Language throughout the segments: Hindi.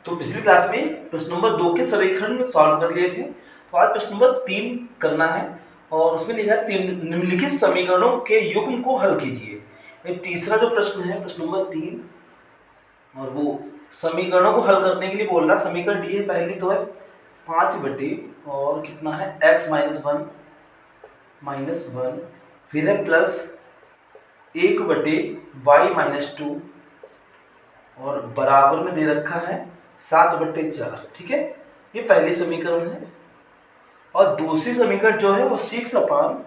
तो पिछली क्लास में प्रश्न नंबर 2 के समीकरण सॉल्व कर लिए थे। तो आज प्रश्न नंबर 3 करना है और उसमें लिखा है निम्नलिखित समीकरणों के युग्म को हल कीजिए। ये तीसरा जो प्रश्न है प्रश्न नंबर 3 और वो समीकरणों को हल करने के लिए बोल रहा। समीकरण डी है, पहली तो है 5 बटे और कितना है x माइनस वन, फिर है प्लस 1 बटे y माइनस 2 और बराबर में दे रखा है 7/4। ठीक है, ये पहली समीकरण है। और दूसरी समीकरण जो है वो 6 अपान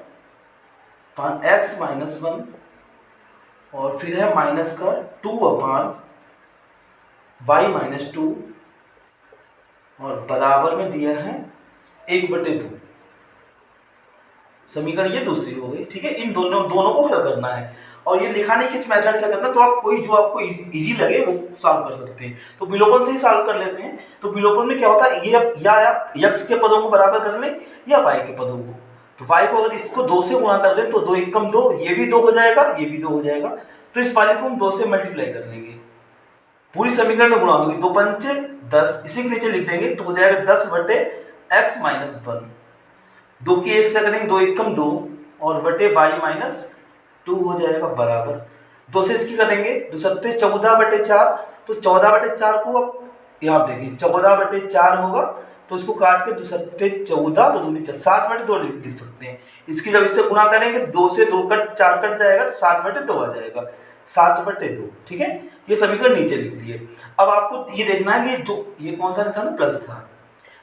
x माइनस 1 और फिर है माइनस का 2 अपान y माइनस 2 और बराबर में दिया है 1/2। समीकरण ये दूसरी हो गई। ठीक है, इन दोनों को हल करना है और ये लिखाने किस मेथड से करना, तो आप कोई जो आपको इजी लगे वो सॉल्व कर सकते हैं। तो विलोपन से ही सॉल्व कर लेते हैं। तो विलोपन में क्या होता है, ये या x के पदों को बराबर कर लें या y के पदों को। तो y को अगर इसको 2 से गुणा कर लें तो 2 एकम 2, ये भी 2 हो जाएगा, ये भी 2 हो जाएगा। तो इस वाले को हम 2 से मल्टीप्लाई कर लेंगे, पूरी समीकरण में गुणा होगी। 2 पंचे 10, इसी के नीचे लिख देंगे तो हो जाएगा 10/x माइनस 1। 2 की 1 से करेंगे 2 एकम 2 और बटे y माइनस 2 हो जाएगा बराबर 2 से इसकी करेंगे 2 सत्ते 14/4। तो 14/4 को अब यहाँ देखें 14/4 होगा तो इसको काट के 2 सत्ते 14, 2 दूनी 7/2 लिख सकते हैं। इसकी जब इससे गुणा करेंगे 2 से 2 कट 4 कट जाएगा तो 7/2 आ जाएगा, 7/2। ठीक है, ये समीकरण नीचे लिख दिए। अब आपको ये देखना है कि जो ये कौन सा निशान प्लस था,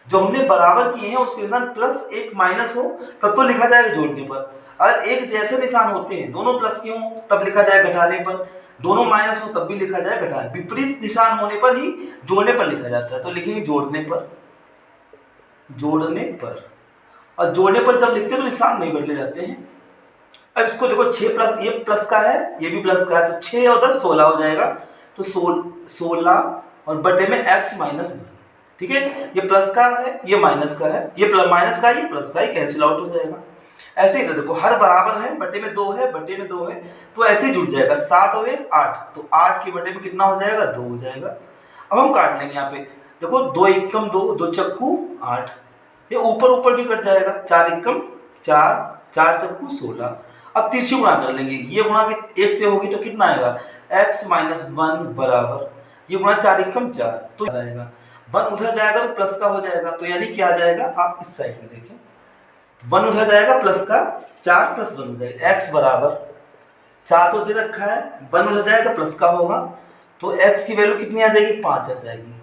जो हमने बराबर किए हैं उसके निशान प्लस एक माइनस हो तब तो लिखा जाएगा जोड़ने पर। अगर एक जैसे निशान होते हैं, दोनों प्लस के हों तब लिखा जाए घटाने पर, दोनों माइनस हो तब भी लिखा जाए घटाने। विपरीत निशान होने पर ही जोड़ने पर लिखा जाता है। तो लिखेंगे जोड़ने पर, जोड़ने पर। और जोड़ने पर जब लिखते हैं तो निशान नहीं बदले जाते हैं। अब इसको देखो 6 प्लस, ये प्लस का है ये भी प्लस का है, तो 6 और 10 16 हो जाएगा। तो 16 और बटे में x माइनस 1। ठीक है, ये प्लस का है ये माइनस का है, ये माइनस का है ये प्लस का है, कैंसिल आउट हो जाएगा। ऐसे ही देखो हर बराबर है, बटे में 2 है, बटे में 2 है, तो ऐसे ही जुड़ जाएगा। 7 और 1 8, तो 8 के बटे में कितना हो जाएगा 2 हो जाएगा। अब हम काट लेंगे यहाँ पे, देखो 2 एकम 2, 2 चक्कू 8, ये ऊपर ऊपर भी कट जाएगा। 4 एकम 4, 4 चक्कू 16। अब तिरछी गुणा कर लेंगे, ये गुणा के 1 से होगी तो कितना आएगा x माइनस 1 बराबर, ये गुणा 4 एकम 4 तो आएगा 1 उधर जाएगा तो प्लस का हो जाएगा। तो यानी क्या आ जाएगा, आप इस साइड में देखें 1 उधर जाएगा प्लस का, 4 + 1 हो जाएगा। x बराबर 4 तो दे रखा है, 1 उधर जाएगा प्लस का होगा तो x की वैल्यू कितनी आ जाएगी 5 आ जाएगी।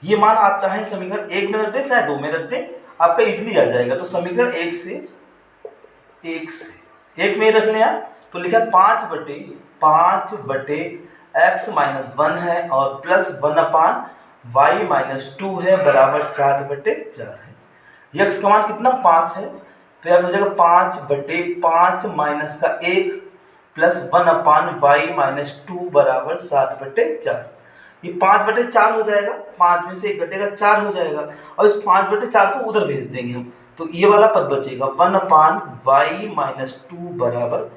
ये मान आप चाहे समीकरण 1 में रख दें चाहे 2 में रख दें, आपका इजीली आ जाएगा। तो समीकरण 1 से 1 में रख लें तो लिखा 5/5 x माइनस 1 है और प्लस 1 अपान y माइनस 2 है बराबर 7/4 है। x का मान कितना 5 है, तो यहाँ हो जाएगा 5/5 माइनस का 1 प्लस 1 अपान y माइनस 2 बराबर 7/4। ये 5/4 हो जाएगा, 5 में से 1 घटेगा 4 हो जाएगा और इस 5/4 को उधर भेज देंगे हम, तो ये वाला पद बचेगा 1 अपान y माइनस 2 बराबर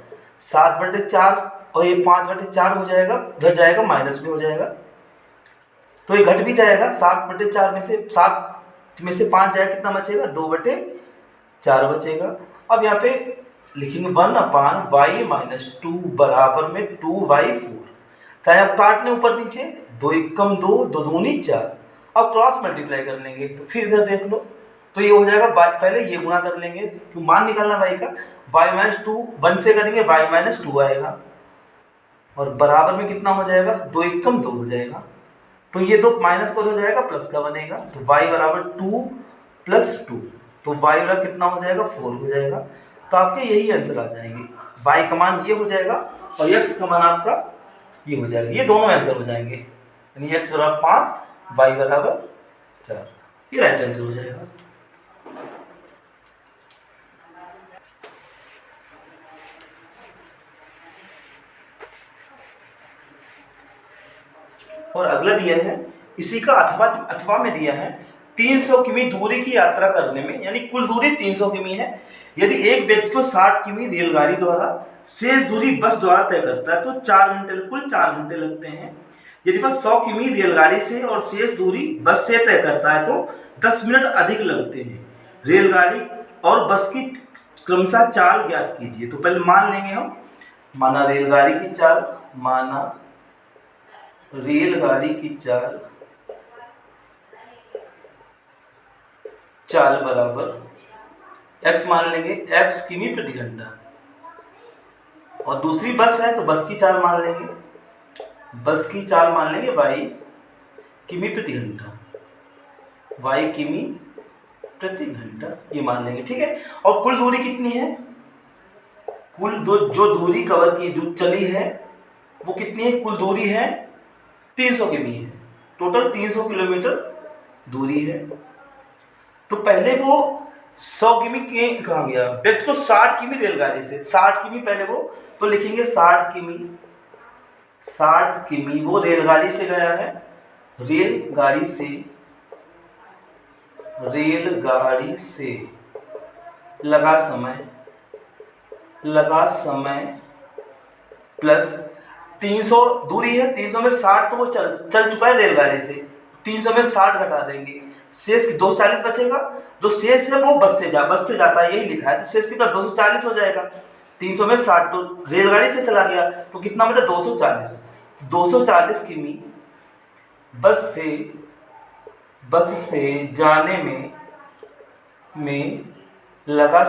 7/4 और ये 5/4 हो जाएगा, उधर जाएगा माइनस में हो जाएगा तो ये घट भी जाएगा। 7/4 में से 7 में से 5 जाएगा, कितना बचेगा 2/4 बचेगा। अब यहाँ पे लिखेंगे 1 अपान y माइनस 2 बराबर में 2y4, चाहे आप काट लें ऊपर नीचे 2 एकम 2, 2 दूनी 4। अब क्रॉस मल्टीप्लाई कर लेंगे तो फिर इधर देख लो तो ये हो जाएगा पहले ये गुणा कर लेंगे क्योंकि मान निकालना y का, y माइनस 2 1 से करेंगे y माइनस 2 आएगा और बराबर में कितना हो जाएगा 2 एकम 2 हो जाएगा। तो ये 2 माइनस का हो जाएगा प्लस का बनेगा, तो y बराबर 2 + 2, तो y वाला कितना हो जाएगा 4 हो जाएगा। तो आपके यही आंसर आ जाएंगे, y का मान ये हो जाएगा और x का मान आपका ये हो जाएगा। ये दोनों आंसर हो जाएंगे, यानी x बराबर 5 y बराबर 4, ये राइट आंसर हो जाएगा। और अगला दिया है इसी का अथवा में दिया है 300 किमी दूरी की यात्रा करने में, यानी कुल दूरी 300 किमी है। यदि एक व्यक्ति को 60 किमी रेलगाड़ी द्वारा शेष दूरी बस द्वारा तय करता है तो 4 घंटे कुल 4 घंटे लगते हैं। यदि वह 100 किमी रेलगाड़ी से और शेष दूरी बस से तय करता है तो 10 मिनट अधिक लगते हैं। रेलगाड़ी और बस की क्रमशः चाल ज्ञात कीजिए। तो पहले मान लेंगे हम, माना रेलगाड़ी की चाल, माना रेलगाड़ी की चाल बराबर x मान लेंगे, x किमी प्रति घंटा, और दूसरी बस है तो बस की चाल मान लेंगे, बस की चाल मान लेंगे y किमी प्रति घंटा, y किमी प्रति घंटा, ये मान लेंगे, ठीक है। और कुल दूरी कितनी है, जो दूरी कवर की चली है वो कितनी है, कुल दूरी है 300 किमी है, टोटल 300 किलोमीटर दूरी है। तो पहले वो 100 किमी के कहाँ गया, व्यक्ति को 60 किमी रेलगाड़ी से, 60 किमी पहले वो, तो लिखेंगे 60 किमी, 60 किमी वो रेलगाड़ी से गया है, रेलगाड़ी से लगा समय प्लस 300 दूरी है, 300 में 60 तो वो चल चुका है रेलगाड़ी से, 300 में 60 घटा देंगे, शेष 240 बचेगा, जो शेष है वो बस से जाता है, यही लिखा है, तो शेष कितना 240 हो जाएगा। 300 में 60 तो रेलगाड़ी से चला गया, तो कितना बचा 240, 240 किमी बस से जाने में लगा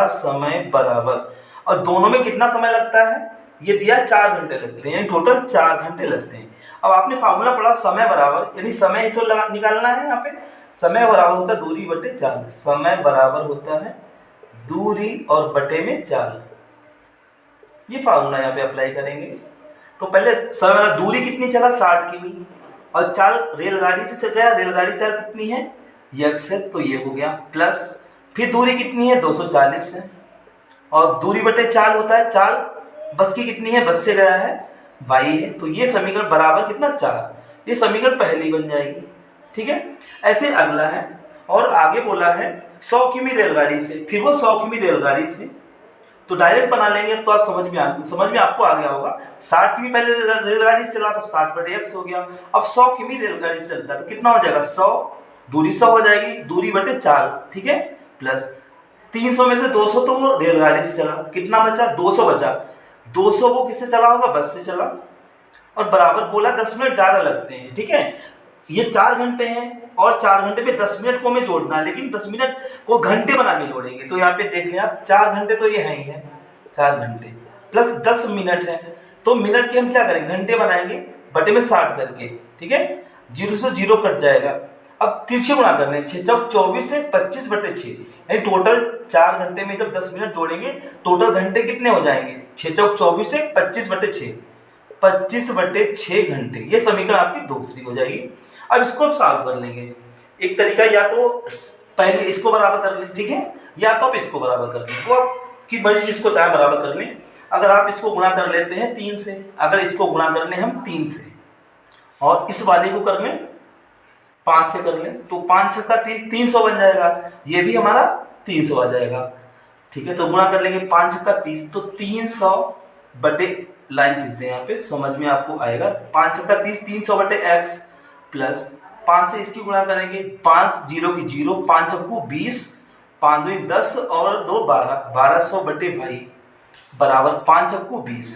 समय बराबर, और दोनों में कितना समय लगता है, ये दिया 4 घंटे लगते हैं, टोटल 4 घंटे लगते हैं। अब आपने फार्मूला पढ़ा समय बराबर, यानी समय ही तो निकालना है, यहाँ पे समय बराबर होता है दूरी बटे चाल, समय बराबर होता है दूरी और बटे में चाल, ये फार्मूला यहाँ पे अप्लाई करेंगे। तो पहले समय दूरी कितनी चला 60 किमी, और चाल रेलगाड़ी से चल गया, रेलगाड़ी चाल कितनी है x है, तो ये हो गया, प्लस फिर दूरी कितनी है 240 है, और दूरी बटे चाल होता है, चाल बस की कितनी है, बस से गया है y है, तो ये समीकरण बराबर कितना 4, ये समीकरण पहली बन जाएगी, ठीक है। ऐसे अगला है, और आगे बोला है 100 किमी रेलगाड़ी से, फिर वो 100 किमी रेलगाड़ी से, तो डायरेक्ट बना लेंगे तो आप समझ में आपको आ गया होगा। 60 किमी पहले रेलगाड़ी से चला तो 60 बटे x हो गया, अब 100 किमी रेलगाड़ी से चलता है तो कितना हो जाएगा 100, दूरी 100 हो जाएगी, दूरी बटे चाल, ठीक है, प्लस 300 में से 200 तो वो रेलगाड़ी से चला, कितना बचा 200 बचा, 200 वो किससे चला होगा, बस से चला, और बराबर बोला 10 मिनट ज़्यादा लगते हैं, ठीक है। ये 4 घंटे हैं, और 4 घंटे में 10 मिनट को हमें जोड़ना है, लेकिन 10 मिनट को घंटे बना के जोड़ेंगे, तो यहाँ पे देख लें आप 4 घंटे तो ये है ही है, 4 घंटे प्लस 10 मिनट है, तो मिनट के हम क्या करेंगे, घंटे बनाएंगे बटे में 60 करके, ठीक है, 0 से 0 कट जाएगा। अब तिरछे गुणा करने हैं, 6 चौक 24 से 25 बटे 6, यानी टोटल 4 घंटे में जब 10 मिनट जोड़ेंगे टोटल घंटे कितने हो जाएंगे, 6 चौक 24 से 25 बटे 6, 25 बटे 6 घंटे, ये समीकरण आपकी दूसरी हो जाएगी। अब इसको सॉल्व कर लेंगे, एक तरीका या तो पहले इसको बराबर कर लें, ठीक है, या तो आप इसको बराबर कर लें, वो आपकी मर्जी जिसको चाहे बराबर कर लें। अगर आप इसको गुणा कर लेते हैं 3 से, अगर इसको गुणा कर लें हम 3 से, और इस वाले को कर लें 5 से कर लें, तो 5 छक्का 30, 300 बन जाएगा, ये भी हमारा 300 आ जाएगा, ठीक है। तो गुणा कर लेंगे 5 छक्का 30, तो 300 बटे, लाइन खींच दें यहाँ पे, समझ में आपको आएगा, 5 छक्का 30, 300 बटे x, प्लस 5 से इसकी गुणा करेंगे, 5 0 की 0, 5 चक्कू 20, 5 2 10 और 2 12, 1200 बटे भाई बराबर 5 चक्कू 20।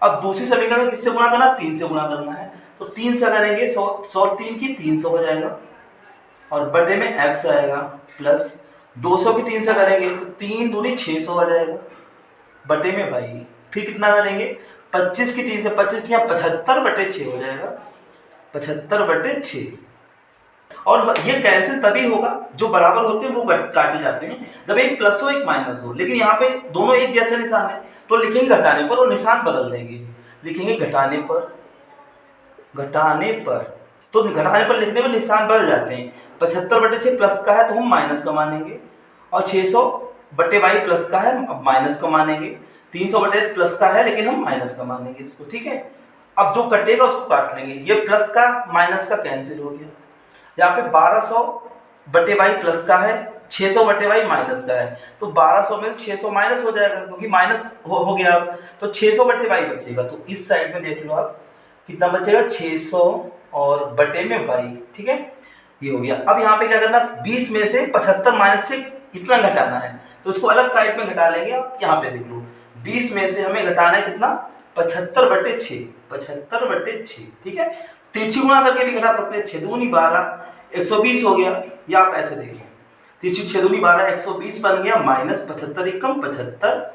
अब दूसरी समीकरण में किससे गुणा करना, 3 से गुणा करना है, तो 3 से करेंगे 100 3 की 300 हो जाएगा, और बटे में x आएगा, प्लस 200 की 3 से करेंगे तो 3 दूनी 600 आ जाएगा, बटे में भाई, फिर कितना करेंगे 25 की 3 से 25 या 75 बटे 6 हो जाएगा, 75 बटे 6, और ये कैंसिल तभी होगा जो बराबर होते हैं वो काटे जाते हैं, जब एक प्लस हो एक माइनस हो, लेकिन यहाँ पे दोनों एक जैसे निशान है, तो लिखेंगे घटाने पर और निशान बदल देंगे, लिखेंगे घटाने पर, तो घटाने पर लिखने में निशान बदल जाते हैं, 75 बटे 6 प्लस का है तो हम माइनस का मानेंगे, और 600 बटे वाई प्लस का है अब माइनस का मानेंगे, 300 बटे प्लस का है लेकिन हम माइनस का मानेंगे इसको, ठीक है। अब जो कटेगा उसको काट लेंगे, ये प्लस का माइनस का कैंसिल हो गया, यहाँ पे 1200 बटे वाई प्लस का है, 600 बटे वाई माइनस का है, तो 1200 में 600 माइनस हो जाएगा क्योंकि माइनस हो गया, तो 600 बटे वाई बचेगा, तो इस साइड में देख लो आप कितना बचेगा 600 और बटे में y, ठीक है, ये हो गया। अब यहाँ पे क्या करना, 20 में से 75 माइनस से इतना घटाना है, तो उसको अलग साइड में घटा लेंगे। आप यहाँ पे देख लो, 20 में से हमें घटाना है कितना, 75 बटे 6, 75 बटे 6, ठीक है। तिरछी गुणा करके भी घटा सकते हैं, 6 दूनी 12, 120 हो गया, या आप ऐसे देखें, तिरछी 6 दूनी 12, 120 बन गया, माइनस 75 एकम 75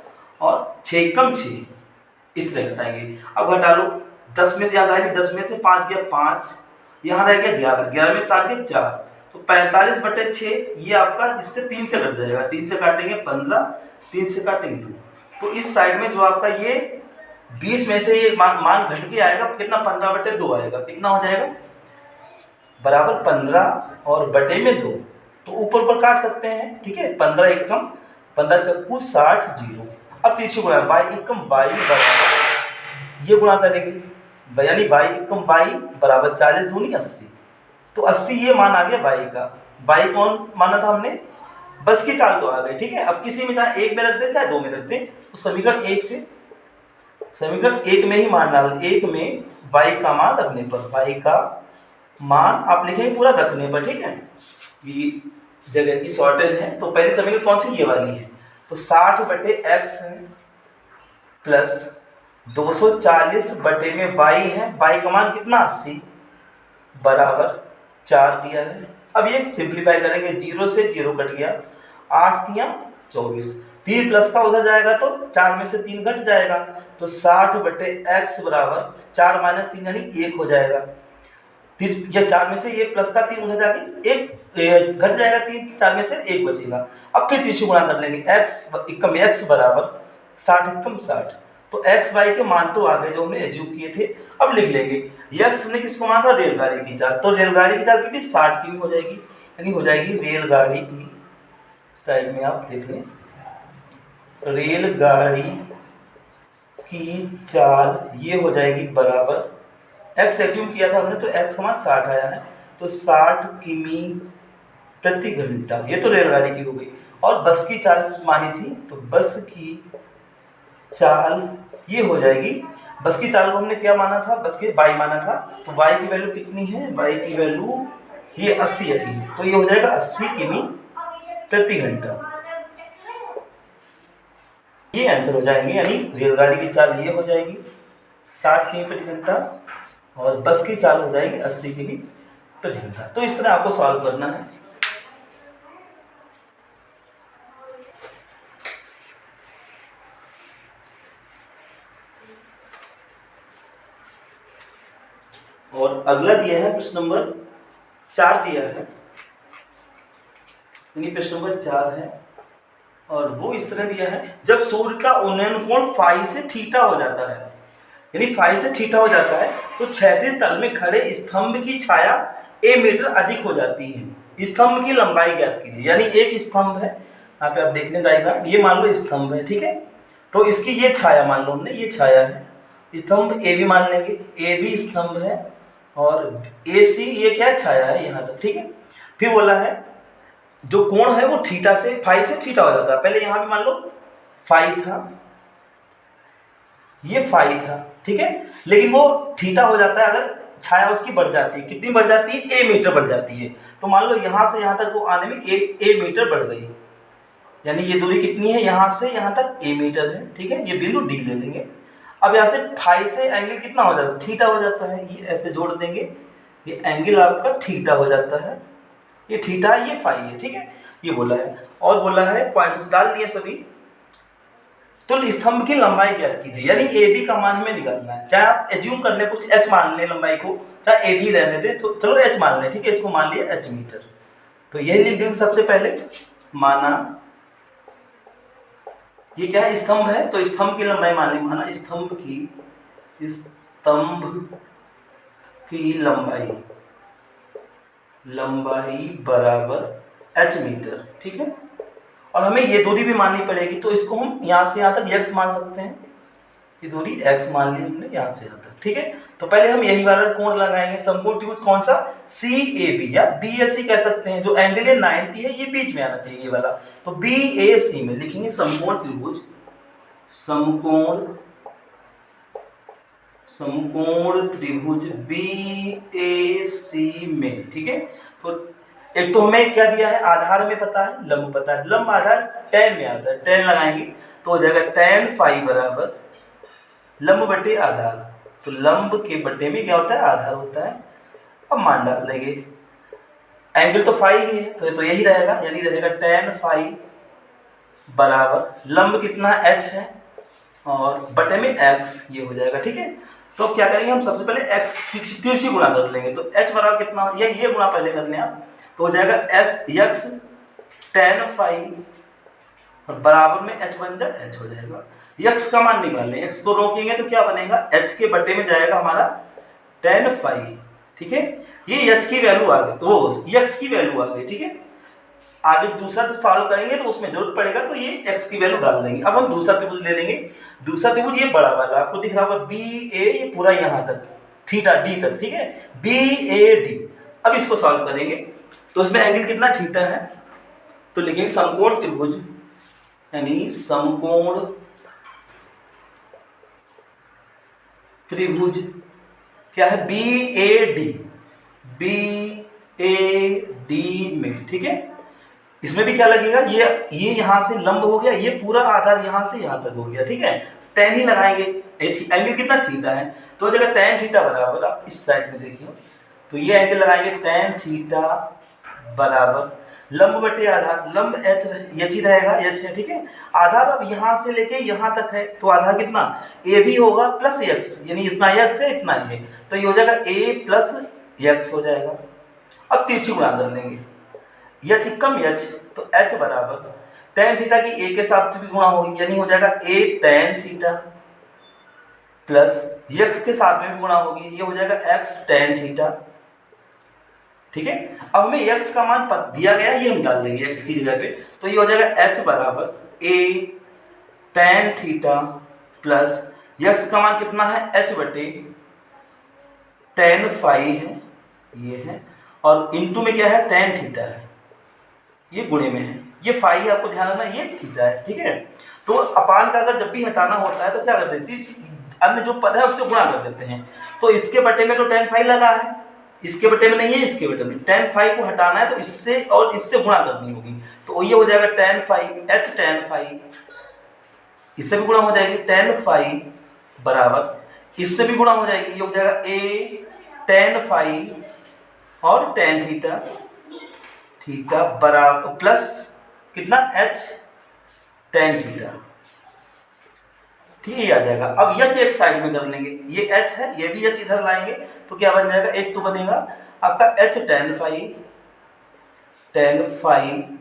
और 6 एकम 6, इस तरह घटाएंगे। अब घटा लो, 10 में से याद आएगी, 10 में से 5 गया 5, यहाँ रह गया 11, 11 में 7 गया 4, तो 45 बटे 6, ये आपका इससे 3 से कट जाएगा, 3 से काटेंगे 15, 3 से काटेंगे 2, तो इस साइड में जो आपका ये 20 में से ये मान घट के आएगा कितना, 15 बटे 2 आएगा, कितना हो जाएगा, बराबर 15 और बटे में 2, तो ऊपर ऊपर काट सकते हैं, ठीक है। 15 एकम 15 चक्कू 60 जीरो। अब तीसरी गुणा, बाई एकम बाई बराबर, ये गुणा करेंगे, यानी बाई एकम बाई बराबर 40 दूनी 80, तो 80 ये मान आ गया बाई का। बाई कौन माना था हमने, बस की चाल तो आ गई, ठीक है। अब किसी में चाहे 1 में रख दे चाहे 2 में रख दे, तो समीकरण 1 से, समीकरण 1 में ही मान डाल, 1 में y का मान रखने पर, y का मान आप लिखेंगे पूरा रखने पर, ठीक है। ये जगह की शॉर्टेज है, तो पहले समीकरण कौन सी, ये वाली है, तो 60 बटे x है प्लस 240 बटे में y है, y का मान कितना 80 बराबर 4 दिया है। अब ये सिंप्लीफाई करेंगे, 0 से 0 कट गया, 8 तिया 24, 3 प्लस का उधर जाएगा तो 4 में से 3 घट जाएगा, तो 60 बटे x बराबर 4 माइनस 3 यानी 1 हो जाएगा। ये 4 में से ये प्लस का 3 उधर जाके 1 घट जाएगा, 3 4 में से 1 बचेगा। अब फिर तीसरी गुणा कर लेंगे, x एकम x बराबर 60 एकम 60, तो x y के मान तो आ गए जो हमने एज्यूम किए थे। अब लिख लेंगे, x ने किसको माना था, रेलगाड़ी की चाल, तो रेलगाड़ी की चाल कितनी 60 की हो जाएगी, यानी हो जाएगी रेलगाड़ी की, साइड में आप देख लें, रेलगाड़ी की चाल ये हो जाएगी बराबर, x एज्यूम किया था हमने तो x का मान 60 आया है, तो 60 किमी प्रति घंटा, ये तो रेलगाड़ी की हो गई। और बस की चाल मानी थी, तो बस की चाल ये हो जाएगी, बस की चाल को हमने क्या माना था, बस के y माना था, तो y की वैल्यू कितनी है, y की वैल्यू ये 80 आई, तो ये हो जाएगा 80 किमी प्रति घंटा, ये आंसर हो जाएंगे। यानी रेलगाड़ी की चाल ये हो जाएगी 60 किमी प्रति घंटा और बस की चाल हो जाएगी 80 किमी प्रति घंटा। तो इस तरह आपको सॉल्व करना है। और अगला दिया है प्रश्न नंबर 4 दिया है, यानी प्रश्न नंबर 4 है, और वो इस तरह दिया है, जब सूर्य का उन्नयन कोण फाई से थीटा हो जाता है, यानी फाई से थीटा हो जाता है, तो क्षैतिज तल में खड़े स्तंभ की छाया a मीटर अधिक हो जाती है। स्तंभ की लंबाई ज्ञात कीजिए, यानी एक स्तंभ है, यहाँ पे आप देख लें डायग्राम, ये मान लो स्तंभ है, ठीक है, तो इसकी ये छाया मान लो हमने, ये छाया है, स्तंभ ए भी मान लेंगे, ए भी स्तंभ है, और ए सी ये क्या है, छाया है यहाँ तक, ठीक है। फिर बोला है जो कोण है वो थीटा से, फाई से थीटा हो जाता है, पहले यहाँ पे मान लो फाई था, ये फाई था, ठीक है, लेकिन वो थीटा हो जाता है अगर छाया उसकी बढ़ जाती है, कितनी बढ़ जाती है, a मीटर बढ़ जाती है, तो मान लो यहाँ से यहाँ तक वो आने में a मीटर बढ़ गई, यानी ये दूरी कितनी है, यहाँ से यहाँ तक a मीटर है, ठीक है, ये बिंदु डी ले लेंगे। अब यहाँ से फाई से एंगल कितना हो जाता है, थीटा हो जाता है, ये ऐसे जोड़ देंगे, ये एंगल आपका थीटा हो जाता है, ये थीटा है, ये फाई है, ठीक है, ये बोला है। और बोला है पॉइंट्स डाल दिए सभी, तो स्तंभ की लंबाई ज्ञात कीजिए, यानी ए बी का मान हमें निकालना है, चाहे आप एज्यूम कर ले कुछ h मान लें लंबाई को, चाहे ए बी रहने दे, तो चलो h मान लें, ठीक है, इसको मान लिया h मीटर, तो यही लिख देंगे सबसे पहले, माना ये क्या है, स्तंभ है, तो स्तंभ की लंबाई मान ली, माना स्तंभ की लंबाई बराबर h मीटर, ठीक है, और हमें ये दूरी भी माननी पड़ेगी, तो इसको हम यहाँ से यहाँ तक x मान सकते हैं, ये दूरी x मान ली हमने यहाँ से यहाँ तक, ठीक है। तो पहले हम यही वाला कोण लगाएंगे, समकोण त्रिभुज कौन सा, CAB या BAC कह सकते हैं, जो एंगल ये 90 है, ये बीच में आना चाहिए ये वाला, तो BAC में लिखेंगे समकोण त्रिभुज, समकोण समकोण त्रिभुज BAC में, ठीक है। तो एक तो हमें क्या दिया है, आधार में पता है, लंब पता है, लंब आधार tan में आता है, tan लगाएंगे तो हो जाएगा tan फाई बराबर लंब बटे आधार। तो लंब के बटे में क्या होता है, आधार होता है। अब मान डाल देंगे, एंगल तो फाई ही है तो यही रहेगा, यानी रहेगा tan फाई बराबर लंब कितना h है और बटे में x, ये हो जाएगा, ठीक है। तो क्या करेंगे हम, सबसे पहले x तिरछी गुणा कर लेंगे, तो h बराबर कितना, ये गुणा पहले कर लें आप, तो हो जाएगा x tan फाई और बराबर में h बन जाए, h हो जाएगा। x का मान निकाल लें, x को रोकेंगे तो क्या बनेगा, h के बटे में जाएगा हमारा tan फाई, ठीक है। ये h की वैल्यू आ गई, वो x की वैल्यू आ गई, ठीक है। आगे दूसरा जो सॉल्व करेंगे तो उसमें जरूरत पड़ेगा तो ये x की वैल्यू डाल देंगे। अब हम दूसरा त्रिभुज ले लेंगे, दूसरा त्रिभुज ये बड़ा वाला आपको दिख रहा होगा BA, ये पूरा यहाँ तक थीटा d तक, ठीक है, BAD। अब इसको सॉल्व करेंगे तो इसमें एंगल कितना थीटा है, तो लिखेंगे समकोण त्रिभुज, यानी समकोण त्रिभुज क्या है, BAD में, ठीक है। इसमें भी क्या लगेगा, ये यहां से लंब हो गया, ये पूरा आधार यहां से यहां तक हो गया, ठीक है। tan ही लगाएंगे, एंगल कितना थीटा है, तो जगह tan थीटा बराबर, आप इस साइड में देखिए, तो ये एंगल लगाएंगे tan थीटा बराबर लंब बटे आधार, लंब h ही रहेगा, h है, ठीक है। आधार अब यहां से लेके यहां तक है, तो आधार कितना a भी होगा प्लस x, यानी इतना x है इतना ये, तो ये हो जाएगा a प्लस x हो जाएगा। अब तिरछी गुणा कर लेंगे, h कम h, तो h बराबर tan थीटा की a के साथ भी गुणा होगी, यानी हो जाएगा a tan theta plus x के साथ में भी गुणा होगी, ये हो जाएगा x tan थीटा, ठीक है। अब हमें x का मान दिया गया, ये हम डाल देंगे x की जगह पे, तो ये हो जाएगा h बराबर a tan theta plus x का मान कितना है, h बटे tan फाई है, ये है, और इनटू में क्या है, tan थीटा है, ये गुणे में है, ये फाई आपको ध्यान रखना, ये थीटा है, ठीक है। तो अपान का अगर जब भी हटाना होता है तो क्या करते हैं, अन्य जो पद है उससे गुणा कर देते हैं। तो इसके बटे में तो tan फाई लगा है, इसके बटे में नहीं है, इसके बटे में tan फाई को हटाना है तो इससे और इससे गुणा करनी होगी, तो ये हो जाएगा tan phi, h tan phi, इससे भी गुणा हो जाएगी tan फाई बराबर इससे भी गुणा हो जाएगी, ये हो जाएगा a tan फाई और tan थीटा, थीटा बराबर प्लस कितना h tan थीटा, ठीक है, ये आ जाएगा। अब h एक साइड में कर लेंगे, ये h है, ये भी h इधर लाएंगे तो क्या बन जाएगा, एक तो बनेगा आपका h tan फाई,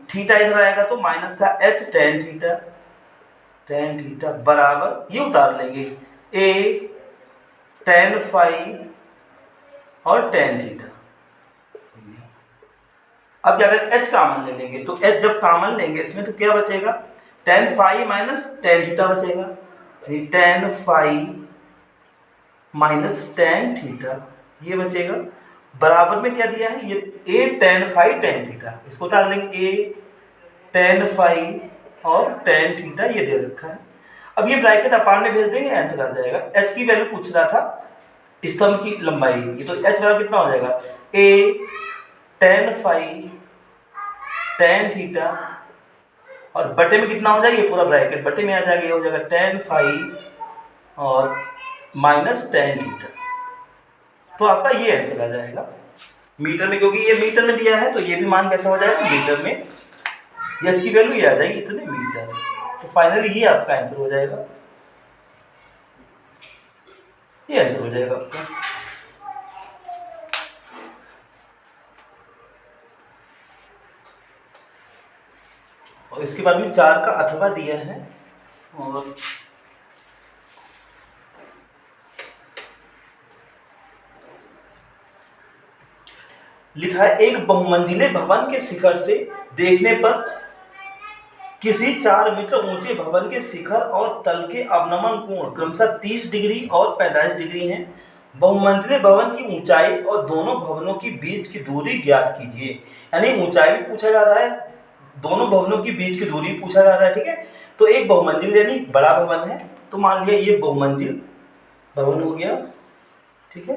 थीटा इधर आएगा तो माइनस का h tan थीटा बराबर, ये उतार लेंगे a tan फाई और tan थीटा। अब क्या करें, h कॉमन ले लेंगे, तो h जब कॉमन लेंगे इसमें तो क्या बचेगा, tan phi minus tan theta बचेगा, tan phi minus tan theta, ये बचेगा, बराबर में क्या दिया है, ये a tan phi tan theta, इसको उतार लेंगे a tan फाई और tan थीटा, ये दे रखा है। अब ये ब्रैकेट अपान में भेज देंगे, आंसर आ जाएगा। h की वैल्यू पूछ रहा था, स्तंभ की लंबाई, ये तो h बराबर कितना हो जाएगा, a tan phi tan theta और बटे में कितना हो जाएगा, ये पूरा ब्रैकेट बटे में आ जाएगा, ये हो जाएगा tan फाई और माइनस tan थीटा, तो आपका ये आंसर आ जाएगा मीटर में, क्योंकि ये मीटर में दिया है तो ये भी मान कैसा हो जाएगा, मीटर में, h की वैल्यू ये आ जाएगी इतने मीटर, तो फाइनली ये आपका आंसर हो जाएगा, ये आंसर हो जाएगा आपका। और इसके बाद में 4 का अथवा दिया है, और लिखा है एक बहुमंजिले भवन के शिखर से देखने पर किसी 4 मीटर ऊंचे भवन के शिखर और तल के अवनमन कोण क्रमशः 30 डिग्री और 45 डिग्री हैं। बहुमंजिले भवन की ऊंचाई और दोनों भवनों के बीच की दूरी ज्ञात कीजिए, यानी ऊंचाई भी पूछा जा रहा है, दोनों भवनों के बीच की दूरी पूछा जा रहा है, ठीक है। तो एक बहुमंजिल यानी बड़ा भवन है, तो मान लिया ये बहुमंजिल भवन हो गया, ठीक है,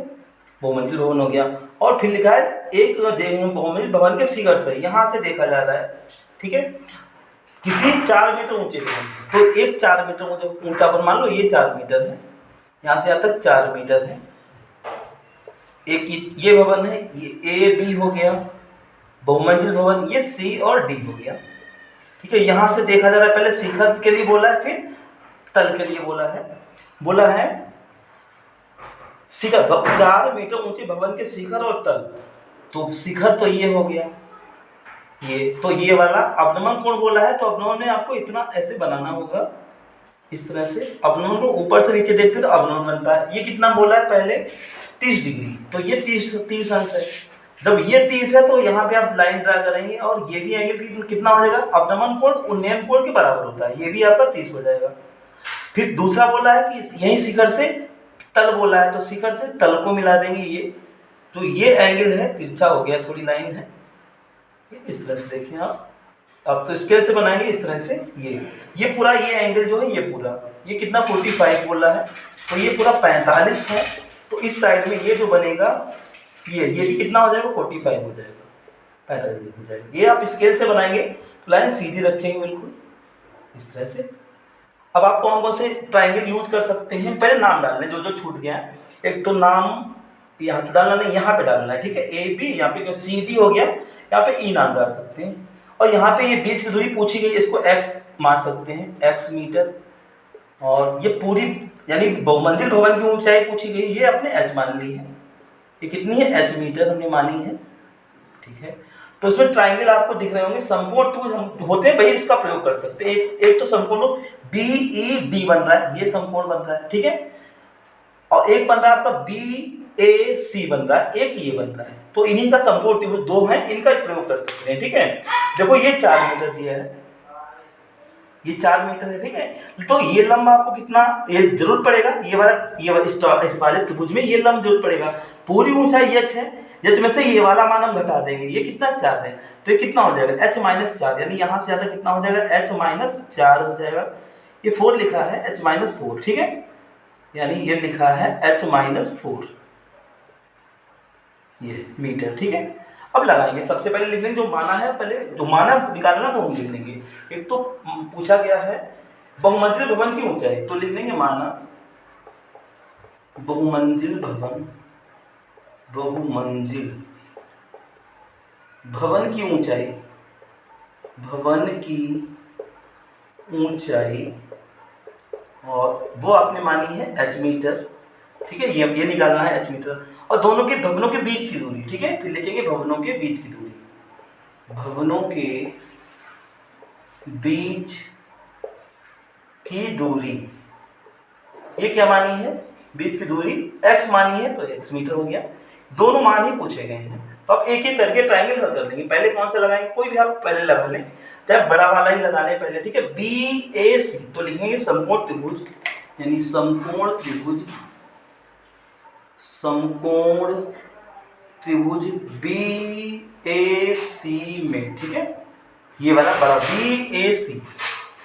बहुमंजिल भवन हो गया। और फिर लिखा है एक बहुमंजिल भवन के शिखर से, यहाँ से देखा जा रहा है, ठीक है, किसी 4 मीटर ऊंचे भवन, तो एक 4 मीटर ऊंचा भवन, मान लो ये 4 मीटर है, यहाँ से यहाँ तक 4 मीटर है, एक ये भवन है, ये ए बी हो गया बहुमंजिल भवन, ये सी और डी हो गया, ठीक है। यहाँ से देखा जा रहा है, पहले शिखर के लिए बोला है, फिर तल के लिए बोला है शिखर 4 मीटर ऊंचे भवन के शिखर और तल, तो शिखर तो ये हो गया, ये तो ये वाला अवनमन कोण बोला है, तो अवनमन में आपको इतना ऐसे बनाना होगा, इस तरह से अवनमन को ऊपर से नीचे देखते तो अवनमन बनता है। ये कितना बोला है पहले 30 डिग्री, तो ये 30 अंश है, जब ये 30 है तो यहाँ पे आप लाइन ड्रा करेंगे, और ये भी एंगल कितना हो जाएगा, अवनमन कोण उन्नयन कोण के बराबर होता है, ये भी आपका 30 हो जाएगा। फिर दूसरा बोला है कि यही शिखर से तल बोला है, तो शिखर से तल को मिला देंगे, ये तो ये एंगल है, तिरछा हो गया, थोड़ी लाइन है, इस तरह से देखिए आप, अब तो स्केल से बनाएंगे इस तरह से, ये पूरा ये एंगल जो है, ये पूरा ये कितना 45 बोला है, तो ये पूरा 45 है, तो इस साइड में ये जो बनेगा ये भी कितना हो जाएगा, 45 हो जाएगा, 45 हो जाएगा। ये आप स्केल से बनाएंगे तो लाइन सीधी रखेंगे बिल्कुल इस तरह से। अब आप कौन कौन से ट्राइंगल यूज कर सकते हैं, पहले नाम डालने जो छूट गया है, एक तो नाम यहाँ तो डालना नहीं, यहाँ पे डालना है, ठीक है, ए बी, यहाँ पे सी डी हो गया, यहाँ पे ई नाम डाल सकते हैं, और यहाँ पे ये बीच की दूरी पूछी गई, इसको x मान सकते हैं, x मीटर, और ये पूरी यानी बहुमंजिल भवन की ऊंचाई पूछी गई, ये अपने h मान ली है, ये कितनी है, h मीटर हमने मानी है, ठीक है। तो इसमें ट्राइंगल आपको दिख रहे होंगे, समकोण त्रिभुज हम होते हैं भाई, इसका प्रयोग कर सकते हैं, एक तो समकोण BED बन रहा है, ये समकोण बन रहा है, ठीक है, और एक बन रहा है आपका BAC बन रहा है, एक ये बन रहा है, तो इन्हीं का समकोण त्रिभुज 2 है, इनका प्रयोग कर सकते हैं, ठीक है। देखो ये 4 मीटर दिया है, ये 4 मीटर है, ठीक है, तो ये लंब आपको कितना ये जरूर पड़ेगा, ये वाला इस वाले त्रिभुज में ये लंब जरूर पड़ेगा, पूरी ऊंचाई h है, h में से ये वाला मान हम घटा देंगे, ये कितना 4 है, तो ये कितना हो जाएगा h-4, यानी यहाँ से ज्यादा कितना हो जाएगा, h-4 हो जाएगा, ये 4 लिखा है, h-4, ठीक है, यानी ये लिखा है h-4 ये मीटर, ठीक है। अब लगाएंगे, सबसे पहले लिख लेंगे जो माना है, पहले जो माना निकालना तो हम लिख लेंगे, एक तो पूछा गया है बहुमंजिल भवन की ऊंचाई, तो लिख लेंगे माना बहुमंजिल भवन की ऊंचाई, और वो आपने मानी है h मीटर, ठीक है, ये निकालना है h मीटर, और दोनों के भवनों के बीच की दूरी, ठीक है, फिर लिखेंगे भवनों के बीच की दूरी, भवनों के बीच की दूरी, ये क्या मानी है, बीच की दूरी x मानी है, तो x मीटर हो गया, दोनों मान ही पूछे गए हैं, तो अब एक एक करके ट्राइंगल हल कर लेंगे। पहले कौन सा लगाएंगे, कोई भी आप पहले लगा लें, चाहे बड़ा वाला ही लगा लें पहले, ठीक है, BAC, तो लिखेंगे समकोण त्रिभुज, यानी समकोण त्रिभुज BAC में, ठीक है, ये वाला बड़ा BAC,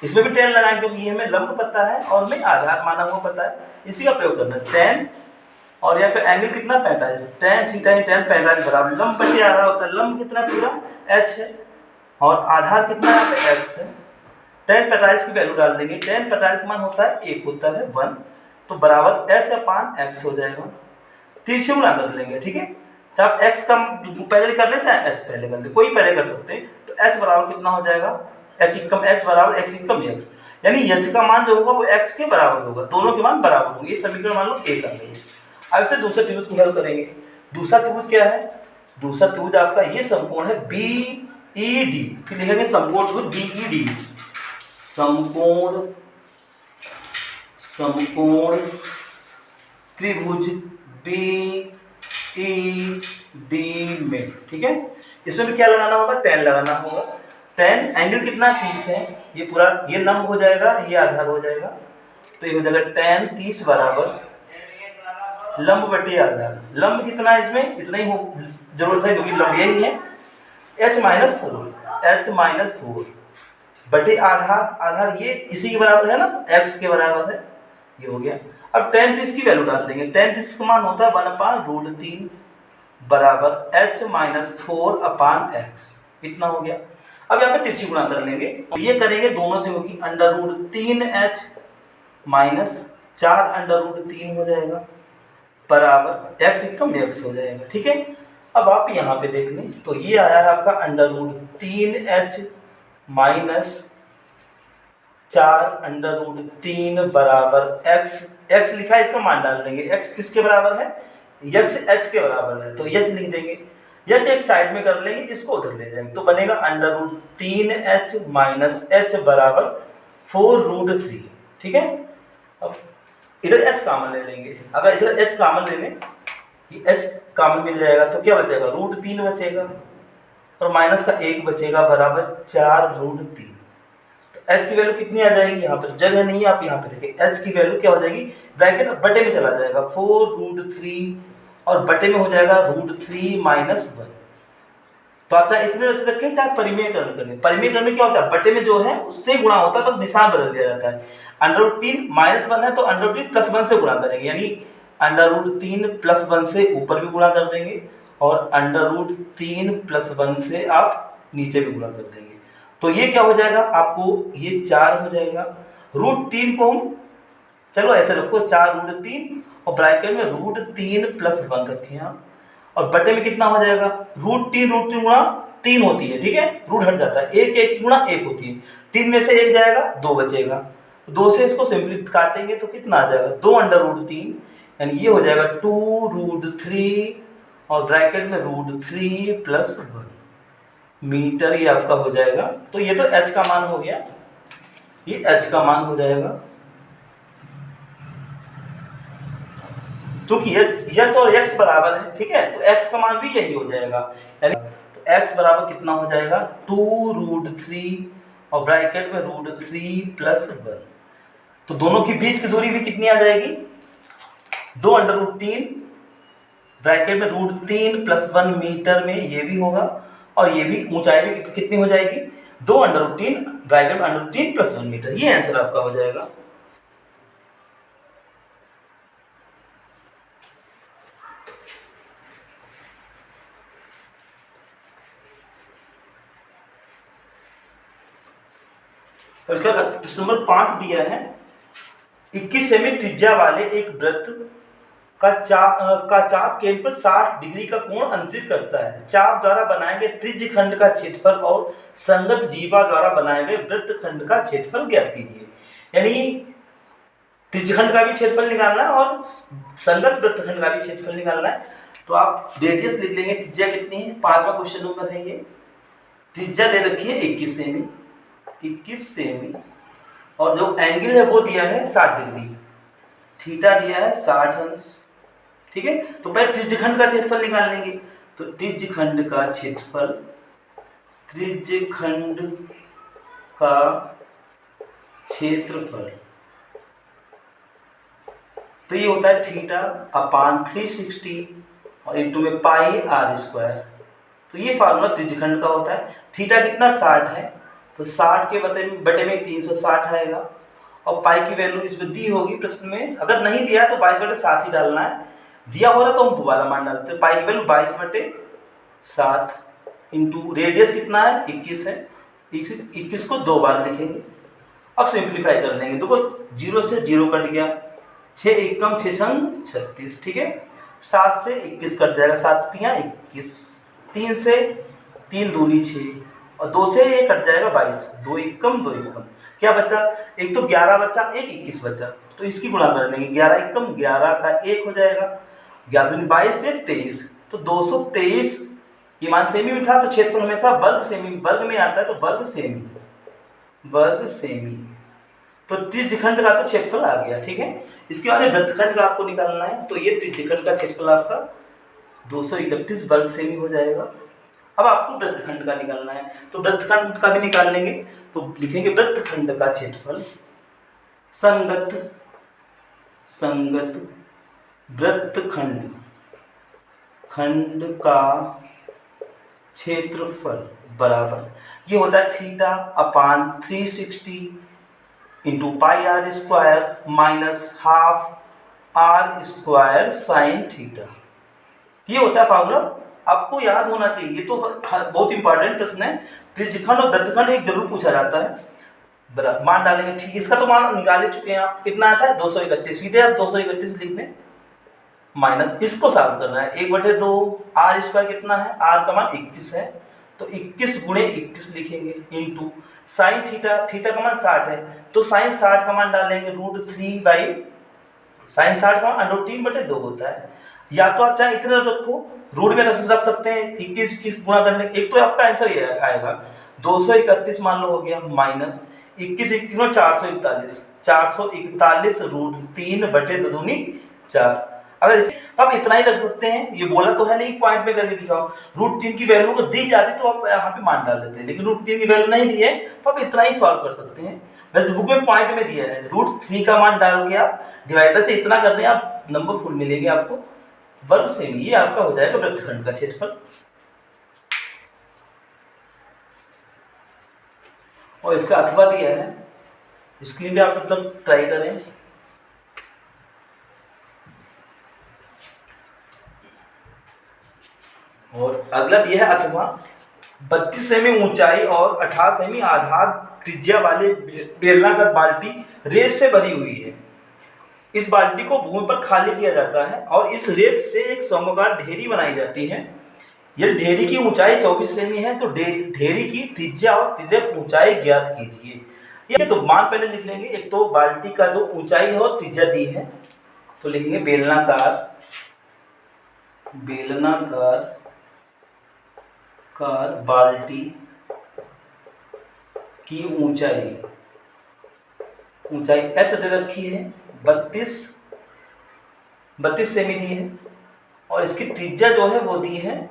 इसमें भी tan लगाएंगे क्योंकि ये हमें लंब पता है और हमें आधार माना हुआ पता है, इसी का प्रयोग करना है, tan, और यहाँ पे एंगल कितना 45, tan थीटा ही tan 45 बराबर लंब बटे आधार होता है, लंब कितना पूरा h है, और आधार कितना यहाँ पे x है, tan 45 की वैल्यू डाल देंगे, tan 45 का मान होता है 1 होता है 1, तो बराबर h/x हो जाएगा, तिरछे गुणा कर लेंगे, ठीक है, चाहे x का पहले कर ले चाहे h पहले कर ले, कोई पहले कर सकते हैं, तो h बराबर कितना हो जाएगा, h बराबर x एकम x, यानी h का मान जो होगा वो x के बराबर होगा, दोनों के मान बराबर होंगे, ये समीकरण मान लो एक आ गई है। अब इसे दूसरे त्रिभुज को हल करेंगे, दूसरा त्रिभुज क्या है, दूसरा त्रिभुज आपका ये समकोण है BED, फिर लिखेंगे समकोण त्रिभुज BED, समकोण त्रिभुज BED में, ठीक है, इसमें भी क्या लगाना होगा, tan लगाना होगा, tan एंगल कितना 30 है, ये पूरा ये लंब हो जाएगा, ये आधार हो जाएगा, तो ये हो जाएगा tan 30 बराबर लंब बटे आधार, लंब कितना है इसमें इतना ही हो जरूरत है क्योंकि लंब यही है, h-4 बटे आधार, आधार ये इसी के बराबर है ना, x के बराबर है, ये हो गया। अब tan 30 की वैल्यू डाल देंगे। tan 30 का मान होता है 1/√3 बराबर h माइनस 4/x, इतना हो गया। अब यहाँ पे तिरछी गुणा कर लेंगे, तो ये करेंगे दोनों से होगी √3h माइनस 4√3 हो जाएगा बराबर x एकदम x हो जाएगा। ठीक है, अब आप यहाँ पे देख लें तो ये आया है आपका √3h माइनस 4√3 बराबर x लिखा है, इसका मान डाल देंगे। x किसके बराबर है, x h के बराबर है, तो h लिख देंगे। h एक साइड में कर लेंगे, इसको उधर ले जाएंगे, तो बनेगा √3h माइनस h बराबर 4√3। ठीक है, अब इधर h कॉमन ले लेंगे। अगर इधर h कॉमन ले लें, ये h कॉमन मिल जाएगा, तो क्या बचेगा, √3 बचेगा और माइनस का 1 बचेगा बराबर 4√3। तो h की वैल्यू कितनी आ जाएगी, यहाँ पर जगह नहीं है, आप यहाँ पे देखिए h की वैल्यू क्या हो जाएगी, ब्रैकेट बटे में चला जाएगा 4√3 और बटे में हो जाएगा √3 माइनस 1। तो आता है इतने रखें, चाहे परिमेयकरण करें। परिमेयकरण में क्या होता है, बटे में जो है उससे गुणा होता है, बस निशान बदल दिया जाता है। √3 माइनस 1 है तो √3 प्लस 1 से गुणा करेंगे, यानी √3 प्लस 1 से ऊपर भी गुणा कर देंगे और √3 प्लस 1 से आप नीचे भी गुणा कर देंगे। तो ये क्या हो जाएगा आपको, ये 4 हो जाएगा। √3 को हम चलो ऐसे रखो 4√3 और ब्रैकेट में √3 प्लस 1 रखें आप, और बटे में कितना हो जाएगा, √3 गुणा 3 होती है। ठीक है, रूट हट जाता है, 1 गुणा 1 होती है, 3 में से 1 जाएगा, 2 बचेगा, 2 से इसको सिंपली काटेंगे तो कितना आ जाएगा, 2√3, यानी ये हो जाएगा 2√3 और ब्रैकेट में √3 प्लस 1 मीटर, ये आपका हो जाएगा। तो ये तो h का मान हो गया, ये h का मान हो जाएगा, क्योंकि h और x बराबर है। ठीक है, तो x का मान भी यही हो जाएगा, यानी तो x बराबर कितना हो जाएगा, 2√3 और ब्रैकेट में √3 प्लस 1। तो दोनों के बीच की दूरी भी कितनी आ जाएगी, 2√3 ब्रैकेट में √3 प्लस 1 मीटर में ये भी होगा, और ये भी ऊंचाई भी कितनी हो जाएगी, 2√3 ब्रैकेट में √3 प्लस 1 मीटर। ये आंसर आपका हो जाएगा। प्रश्न नंबर 5 दिया है, 21 सेमी त्रिज्या वाले एक वृत्त का चाप केंद्र पर 60 डिग्री का कोण अंतरित करता है। चाप द्वारा बनाए गए त्रिज्य खंड का क्षेत्रफल और संगत जीवा द्वारा बनाए गए वृत्त खंड का क्षेत्रफल ज्ञात कीजिए। यानी त्रिज्य खंड का भी क्षेत्रफल निकालना है और संगत वृत्त खंड का भी क्षेत्रफल निकालना है। तो आप रेडियस लिख लेंगे, त्रिज्या कितनी है, 5वां क्वेश्चन नंबर है ये। त्रिज्या दे रखी है 21 सेमी, 21 सेमी, और जो एंगल है वो दिया है 60 डिग्री, थीटा दिया है 60 अंश। ठीक है, तो पहले त्रिज्यखंड का क्षेत्रफल निकाल लेंगे। तो त्रिज्यखंड का क्षेत्रफल, त्रिज्यखंड का क्षेत्रफल, तो ये होता है थीटा अपान 360 और इंटू में पाई r स्क्वायर। तो ये फार्मूला त्रिज्यखंड का होता है। थीटा कितना 60 है, तो 60 के बटे में 360 आएगा, और पाई की वैल्यू इसमें दी होगी प्रश्न में, अगर नहीं दिया तो 22/7 ही डालना है, दिया हो रहा तो हम दोबारा मान डालते हैं। पाई की वैल्यू 22/7 इंटू रेडियस कितना है 21 है, 21 को 2 बार लिखेंगे। अब सिंप्लीफाई कर लेंगे, देखो 0 से 0 कट गया, 6 एकम 6 संग 36। ठीक है, 7 से 21 कट जाएगा, 7 तियां 21, 3 से 3 दूनी 6 और 2 से ये कट जाएगा 22, 2 एकम 2 एकम, क्या बचा, एक तो 11 बचा, एक 21 बचा, तो इसकी गुणा कर लेंगे, 11 एकम 11 का 1 हो जाएगा, 11 दूनी 22 से 23, तो 223। ये मान सेमी में था तो क्षेत्रफल हमेशा वर्ग सेमी वर्ग में आता है, तो वर्ग सेमी, तो त्रिज्यखंड का तो क्षेत्रफल आ गया। ठीक है, इसके बाद वृत्तखंड का आपको निकालना है, तो ये त्रिज्यखंड का क्षेत्रफल आपका 231 वर्ग सेमी हो जाएगा। अब आपको वृत्तखंड का निकालना है, तो वृत्तखंड का भी निकाल लेंगे, तो लिखेंगे वृत्तखंड का क्षेत्रफल संगत वृत्तखंड का क्षेत्रफल बराबर, ये होता है theta upon 360 into pi r square minus half r square sine theta, ये होता है फार्मूला, आपको याद होना चाहिए। ये तो बहुत इंपॉर्टेंट प्रश्न है, त्रिज्यखंड और वृत्तखंड एक जरूर पूछा जाता है। बराबर मान डालेंगे, ठीक, इसका तो मान निकाल ही चुके हैं आप, कितना आता है 231, सीधे आप 231 लिख दें, माइनस इसको सॉल्व करना है 1/2, आर स्क्वायर कितना है, आर का मान 21 है, तो 21 गुणे 21 लिखेंगे, इंटू साइन थीटा, थीटा का मान 60 है, तो साइन 60 का मान डालेंगे √3 बाई साइन 60 का मान √3/2 होता है। या तो आप चाहे इतना रखो, रूट में रख सकते हैं, 21 गुणा करने, एक तो आपका आंसर ये आएगा 231 मान लो हो गया, माइनस 21 21 441, 441 √3/2 4। अगर इसे तो आप इतना ही रख सकते हैं, ये बोला तो है नहीं पॉइंट में करके दिखाओ, √3 की वैल्यू को दी जाती तो आप यहाँ पे मान डाल देते हैं, लेकिन √3 की वैल्यू नहीं दी है तो आप इतना ही सॉल्व कर सकते हैं। वैसे बुक में पॉइंट में दिया है, √3 का मान डाल के आप डिवाइडर से इतना कर दें, आप नंबर फुल मिलेंगे आपको, वर्ग सेमी, ये आपका हो जाएगा वृत्तखंड का क्षेत्रफल। और इसका अथवा दिया है, स्क्रीन पे आप तब तक ट्राई करें। और अगला दिया है अथवा, 32 सेमी ऊंचाई और 18 सेमी आधार त्रिज्या वाले बेलनाकार बाल्टी रेत से भरी हुई है। इस बाल्टी को भूमि पर खाली किया जाता है और इस रेत से एक समोकार ढेरी बनाई जाती है। यह ढेरी की ऊंचाई 24 सेमी है, तो ढेरी की त्रिज्या और तिर्यक ऊंचाई ज्ञात कीजिए। ये तो मान पहले लिख लेंगे, एक तो बाल्टी का जो ऊंचाई है और त्रिज्या दी है, तो लिखेंगे बेलनाकार बाल्टी की ऊंचाई h दे रखी है 32 सेमी दी है, और इसकी त्रिज्या जो है वो दी है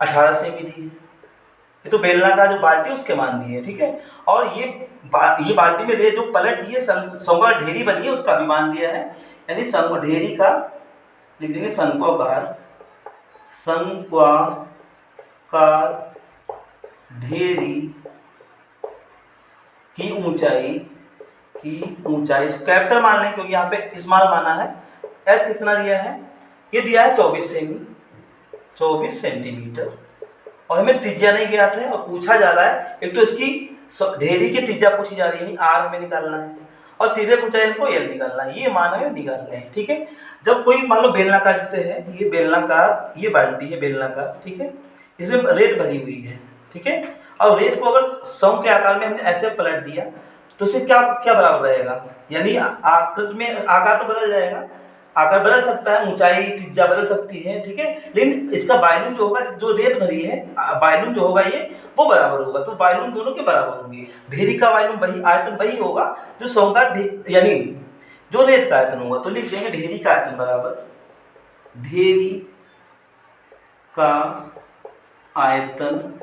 18 सेमी दी है। ये तो बेलनाकार जो बाल्टी है उसके मान दिए है, ठीक है। और ये बाल्टी में रे जो पलट दी है, समोकार ढेरी बनी है, उसका भी मान दिया है, यानी ढेरी का लिख देंगे शंक्वाकार ढेरी की ऊंचाई कैपिटल मान लें क्योंकि यहाँ पे स्मॉल माना है। h कितना दिया है, ये दिया है 24 सेंटीमीटर, और हमें त्रिज्या नहीं ज्ञात है और पूछा जा रहा है, एक तो इसकी ढेरी की त्रिज्या पूछी जा रही है, r हमें निकालना है, और तिर्यक ऊंचाई हमको l निकालना है, ये मान हमें निकालना है, ठीक है। जब कोई मान लो बेलनाकार जिससे है, ये बेलनाकार, ये बाल्टी है बेलनाकार, ठीक है, इसमें रेत भरी हुई है, ठीक है। अब रेत को अगर सम के आकार में हमने ऐसे पलट दिया तो उसे क्या क्या बराबर रहेगा, यानी आकृति में आकार तो बदल जाएगा, आकार बदल सकता है, ऊंचाई त्रिज्या बदल सकती है, ठीक है, लेकिन इसका वॉल्यूम जो होगा, जो रेत भरी है वॉल्यूम जो होगा ये वो बराबर होगा, तो वॉल्यूम दोनों के बराबर होंगे। ढेरी का वॉल्यूम वही, आयतन वही होगा जो समोकार यानी जो रेत का आयतन होगा, तो लिख देंगे ढेरी का आयतन बराबर ढेरी का आयतन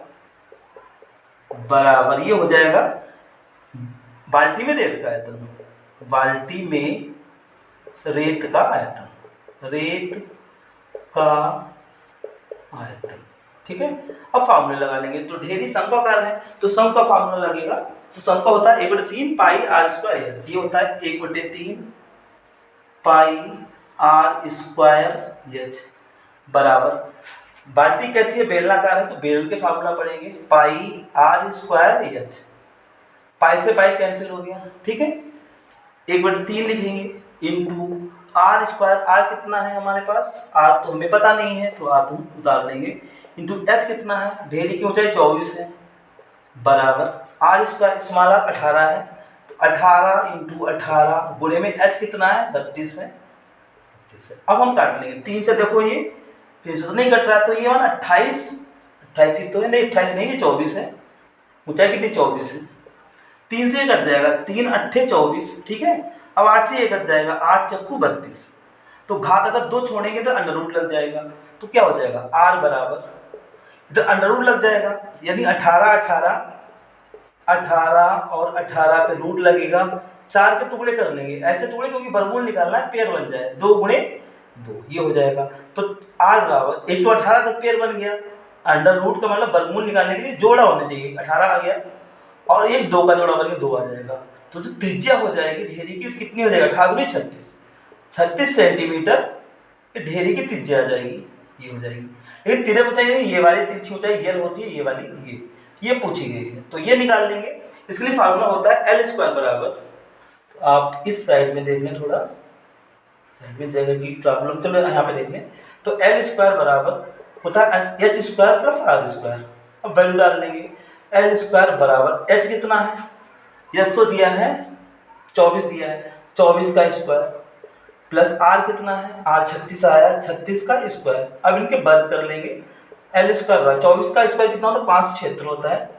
बराबर, ये हो जाएगा बाल्टी में रेत का आयतन, बाल्टी में रेत का आयतन, ठीक है। अब फार्मूले लगा लेंगे, तो ढेरी समकोकार है तो सम का फार्मूला लगेगा, तो सम का होता है 1/3 पाई r स्क्वायर, ये होता है 1/3 पाई r स्क्वायर h बराबर, बाल्टी कैसी है, बेलनाकार है, तो बेल के फार्मूला पढ़ेंगे, पाई r स्क्वायर h, पाई से पाई कैंसिल हो गया, ठीक है, 1/3 लिखेंगे इंटू r स्क्वायर, r कितना है हमारे पास, r तो हमें पता नहीं है तो r हम उतार लेंगे, इंटू h कितना है, ढेरी की ऊंचाई 24 है, बराबर r स्क्वायर स्मॉल r 18 है, तो 18 इंटू 18 गुणे में h कितना है 32 है। अब हम काट लेंगे 3 से, देखो ये 3 से तो नहीं कट रहा, तो ये वाला 28 ही तो है, नहीं 28 नहीं, ये 24 है, ऊंचाई कितनी 24 है, 3 से ये कट जाएगा, 3 8 24, ठीक है। अब 8 से ये कट जाएगा, 8 चक्कू 32, तो घात अगर 2 छोड़ेंगे तो अंडर रूट लग जाएगा, तो क्या हो जाएगा r बराबर, इधर अंडर रूट लग जाएगा, यानी 18 और 18 पे रूट लगेगा, 4 के टुकड़े कर लेंगे, ऐसे टुकड़े क्योंकि वर्गमूल निकालना है, पेयर बन जाए 2 गुणे 2, ये हो जाएगा, तो r बराबर, एक तो 18 का पेयर बन गया, अंडर रूट का मतलब वर्गमूल निकालने के लिए जोड़ा होना चाहिए, 18 आ गया, और एक 2 का जोड़ा बन गया 2 आ जाएगा, तो जो त्रिज्या हो जाएगी ढेरी की कितनी हो जाएगा, 18 दूनी 36, 36 सेंटीमीटर ढेरी की त्रिज्या आ जाएगी, ये हो जाएगी। लेकिन तिरक ऊंचाई ये वाली तिरछी ऊंचाई ये होती है, ये वाली ये पूछी गई है, तो ये निकाल लेंगे। इसके लिए फार्मूला होता है एल स्क्वायर बराबर, तो आप इस साइड में देख लें, थोड़ा साइड में जगह की प्रॉब्लम, चलो यहाँ पे देख लें। तो एल स्क्वायर बराबर होता है h square plus r square. अब वैल्यू डाल लेंगे, एल स्क्वायर बराबर एच कितना है, एच तो दिया है 24 दिया है, 24 का स्क्वायर प्लस आर कितना है, आर 36 आया, 36 का स्क्वायर। अब इनके वर्ग कर लेंगे, एल स्क्वायर 24 का स्क्वायर कितना होता है, 576 होता है,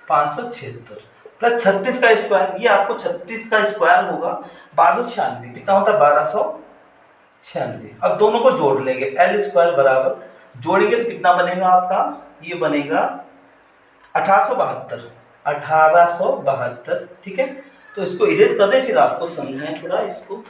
576 प्लस 36 का स्क्वायर, ये आपको 36 का स्क्वायर होगा 1296, कितना होता है 1296। अब दोनों को जोड़ लेंगे, एल स्क्वायर बराबर जोड़ेंगे तो कितना बनेगा आपका, ये बनेगा 1872, 1872, ठीक है। तो इसको इरेज कर दें, फिर आपको समझाएं थोड़ा इसको।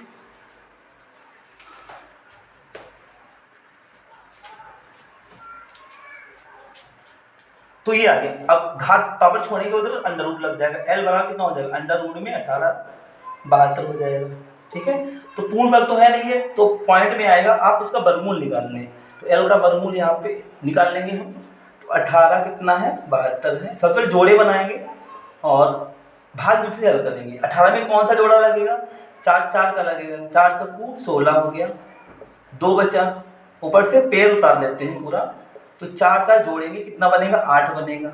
तो ये आ गया। अब घात पावर छोड़ेंगे उधर, अंडर रूट लग जाएगा, एल बराबर कितना हो जाएगा, अंडर रूट में 1872 हो जाएगा, ठीक है। तो पूर्ण वर्ग तो है नहीं है, तो पॉइंट में आएगा, आप इसका वर्गमूल निकाल लें। तो एल का वर्गमूल यहाँ पे निकाल लेंगे हम। तो 18 कितना है, 72 है। सबसे पहले जोड़े बनाएंगे और भाग विधि से हल करेंगे। 18 में कौन सा जोड़ा लगेगा, 4 4 का लगेगा, 4 से 16 हो गया, 2 बचा, ऊपर से पेड़ उतार लेते हैं पूरा। तो 4 4 जोड़ेंगे कितना बनेगा, 8 बनेगा।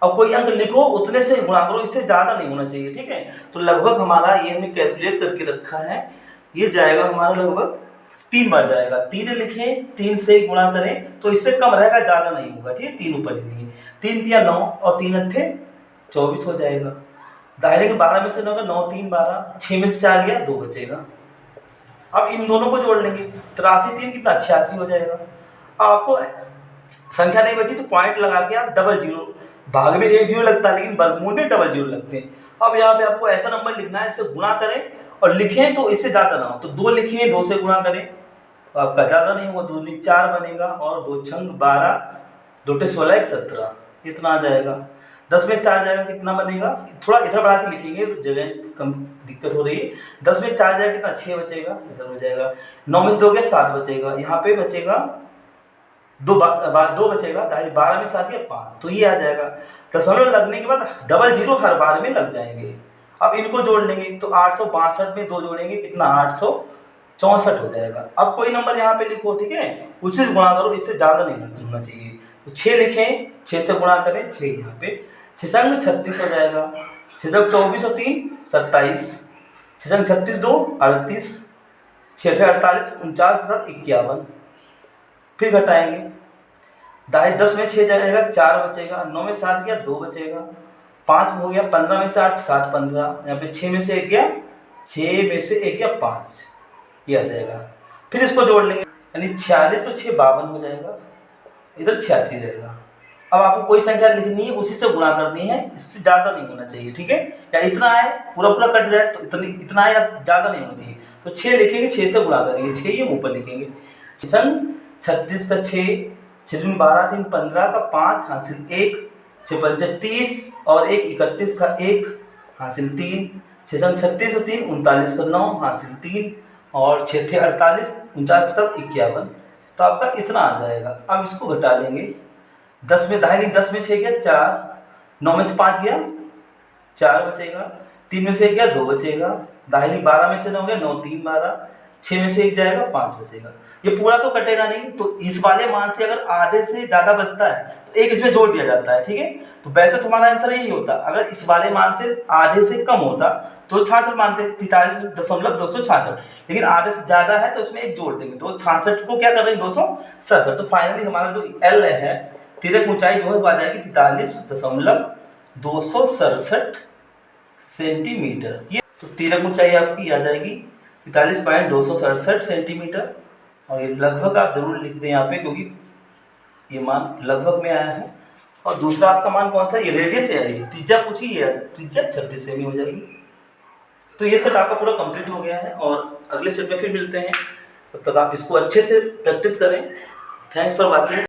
अब कोई अंक लिखो, उतने से गुणा करो, इससे ज़्यादा नहीं होना चाहिए, ठीक है। तो लगभग हमारा ये हमने कैलकुलेट करके रखा है, ये जाएगा हमारा लगभग 3 बार जाएगा। 3 लिखें, 3 से गुणा करें तो इससे कम रहेगा, ज़्यादा नहीं होगा, ठीक है। 3 ऊपर लिखेंगे, 3 तिया 9 और 3 अट्ठे 24 हो जाएगा। दाहिने के 12 में से 9 का 9 3 12, 6 में से 4 गया, 2 बचेगा। अब इन दोनों को जोड़ लेंगे, 83 3 कितना 86 हो जाएगा। आपको संख्या नहीं बची तो पॉइंट लगा के आप डबल जीरो, भाग में 1 जीरो लगता है लेकिन वर्गमूल में डबल जीरो लगते हैं। अब यहाँ पे आपको ऐसा नंबर लिखना है, इससे गुणा करें और लिखें तो इससे ज्यादा ना हो, तो 2 लिखें, 2 से गुणा करें तो आपका ज्यादा नहीं होगा, 2 दूनी 4 बनेगा और 2 छंग 12, 2 टे 16 1 17, इतना आ जाएगा। 10 में 4 जाएगा कितना बनेगा, थोड़ा इधर बढ़ा के लिखेंगे तो जगह कम दिक्कत हो रही है। 10 में 4 जाएगा कितना 6 बचेगा, इधर हो जाएगा। 9 में से 2 गया 7 बचेगा, यहाँ पे बचेगा 2 बचेगा, 12 में 7 गया 5, तो ये आ जाएगा। दशमलव लगने के बाद डबल जीरो हर बार में लग जाएंगे। अब इनको जोड़ लेंगे तो 862 में 2 जोड़ेंगे कितना 864 हो जाएगा। अब कोई नंबर यहाँ पे लिखो, ठीक है, उसी से गुणा करो, इससे ज़्यादा नहीं होना चाहिए। तो 6 लिखें, 6 से गुणा करें, 6 यहाँ पे 6 संग 36 हो जाएगा, 6 संग 24 और 3 27, 6 संग 36 2 38, 6 48 49 51, फिर घटाएंगे, 10 में 6 जाएगा 4 बचेगा, 9 में 7 गया 2 बचेगा, 5 हो गया, 15 में से 8 7 15, यहाँ पे 6 में से 1 गया, 6 में से 1 गया 5, ये आ जाएगा। फिर इसको जोड़ लेंगे, यानी 46 और 6 52 हो जाएगा, इधर 86 रहेगा। अब आपको कोई संख्या लिखनी है, उसी से गुणा करनी है, इससे ज़्यादा नहीं होना चाहिए, ठीक है। या इतना आए पूरा पूरा कट जाए तो इतना आए या ज़्यादा नहीं होना चाहिए। तो 6 लिखेंगे, 6 से गुणा करेंगे, 6 ये ऊपर लिखेंगे, 36 का 6, 6 दूनी 12 3 15 का 5 हासिल 1, 6 पंचे 30 और 1 31 का 1 हासिल 3, 6 संग 36 और 3 39 का 9 हासिल 3 और 6 थे 48 49 तक 51, तो आपका इतना आ जाएगा। अब इसको घटा लेंगे, 10 में 6 गया 4, 9 में से 5 गया 4 बचेगा, 3 में से 1 गया 2 बचेगा, दाहिनी 12 में से 9 गया 9 3 12, 6 में से 1 जाएगा 5 बचेगा। ये पूरा तो कटेगा नहीं, तो इस वाले मान से अगर आधे से ज्यादा बचता है तो 1 इसमें जोड़ दिया जाता है, ठीक है। तो वैसे तुम्हारा आंसर यही होता, अगर इस वाले मान से आधे से कम होता तो 66 मानते, 43.266, लेकिन आधे से ज्यादा है तो इसमें 1 जोड़ देंगे, तो 66 को क्या कर रहे हैं 267। तो फाइनली हमारा जो एल है, तिरक ऊंचाई जो है वो आ जाएगी 43.267 सेंटीमीटर। ये तो तिरक ऊंचाई आपकी आ जाएगी 43.267 सेंटीमीटर। और ये लगभग आप जरूर लिख दें यहाँ पे, क्योंकि ये मान लगभग में आया है। और दूसरा आपका मान कौन सा, ये रेडियस से आएगी, त्रिज्या पूछी है, त्रिज्या 36 सेमी हो जाएगी। तो ये सेट आपका पूरा कंप्लीट हो गया है और अगले सेट में फिर मिलते हैं, तब तक आप इसको अच्छे से प्रैक्टिस करें। Thanks for watching.